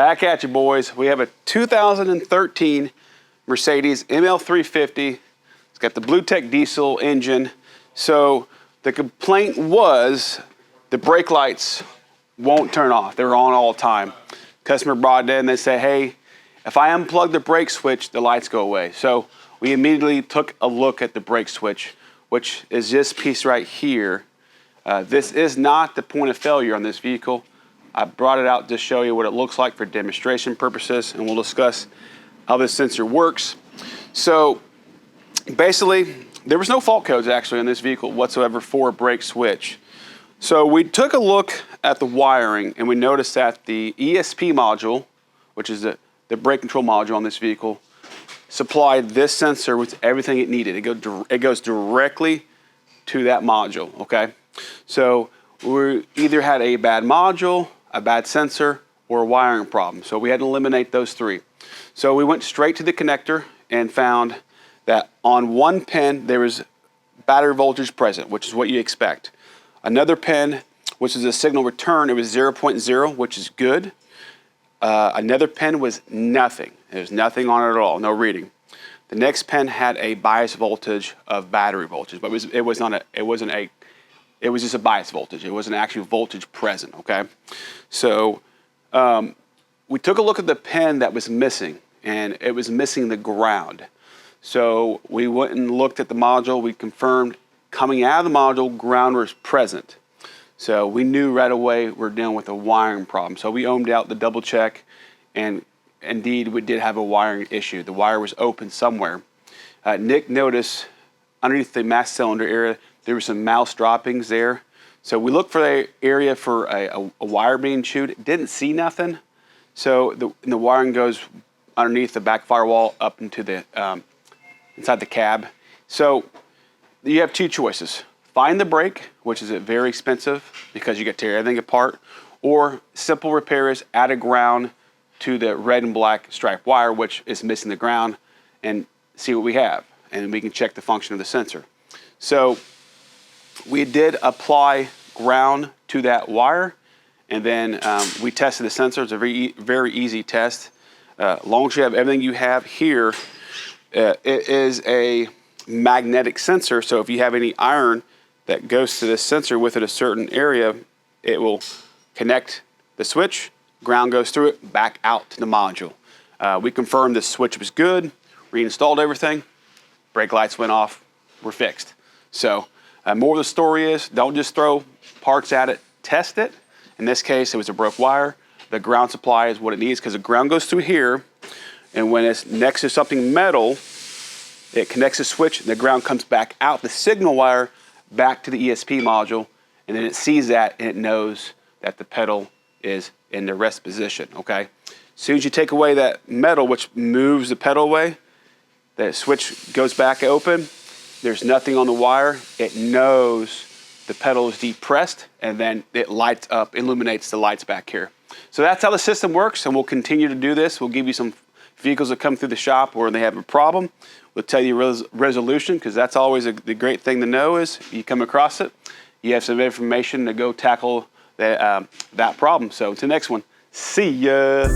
Back at you, boys. We have a 2013 Mercedes ML350. It's got the Blue Tech diesel engine. So the complaint was the brake lights won't turn off. They're on all the time. Customer brought it in, they say, hey, if I unplug the brake switch, the lights go away. So we immediately took a look at the brake switch, which is this piece right here. This is not the point of failure on this vehicle. I brought it out to show you what it looks like for demonstration purposes, and we'll discuss how this sensor works. So basically, there was no fault codes actually on this vehicle whatsoever for a brake switch. So we took a look at the wiring, and we noticed that the ESP module, which is the brake control module on this vehicle, supplied this sensor with everything it needed. It goes directly to that module, okay? So we either had a bad module, a bad sensor, or a wiring problem. So we had to eliminate those three. So we went straight to the connector and found that on one pin there was battery voltage present, which is what you expect. Another pin, which is a signal return, it was 0.0, which is good. Another pin was nothing. There was nothing on it at all, no reading. The next pin had a bias voltage of battery voltage, but it was just a bias voltage. It wasn't actually voltage present, okay? So we took a look at the pin that was missing, and it was missing the ground. So we went and looked at the module. We confirmed coming out of the module, ground was present. So we knew right away we're dealing with a wiring problem. So we ohmed out the double check, and indeed we did have a wiring issue. The wire was open somewhere. Nick noticed underneath the master cylinder area, there were some mouse droppings there. So we looked for the area for a wire being chewed. Didn't see nothing. So the wiring goes underneath the back firewall up into the inside the cab. So you have two choices. Find the brake, which is very expensive because you got to tear everything apart, or simple repair is add a ground to the red and black striped wire, which is missing the ground, and see what we have. And we can check the function of the sensor. So we did apply ground to that wire, and then we tested the sensor. It's a very easy test. As long as you have everything you have here, it is a magnetic sensor. So if you have any iron that goes to this sensor within a certain area, it will connect the switch, ground goes through it, back out to the module. We confirmed the switch was good, reinstalled everything, brake lights went off, we're fixed. So more of the story is, don't just throw parts at it, test it. In this case, it was a broke wire. The ground supply is what it needs because the ground goes through here, and when it's next to something metal, it connects the switch, and the ground comes back out the signal wire back to the ESP module, and then it sees that and it knows that the pedal is in the rest position, okay? As soon as you take away that metal, which moves the pedal away, the switch goes back open, there's nothing on the wire, it knows the pedal is depressed, and then it lights up, illuminates the lights back here. So that's how the system works, and we'll continue to do this. We'll give you some vehicles that come through the shop where they have a problem. We'll tell you resolution, because that's always the great thing to know is you come across it, you have some information to go tackle that problem. So until the next one, see ya.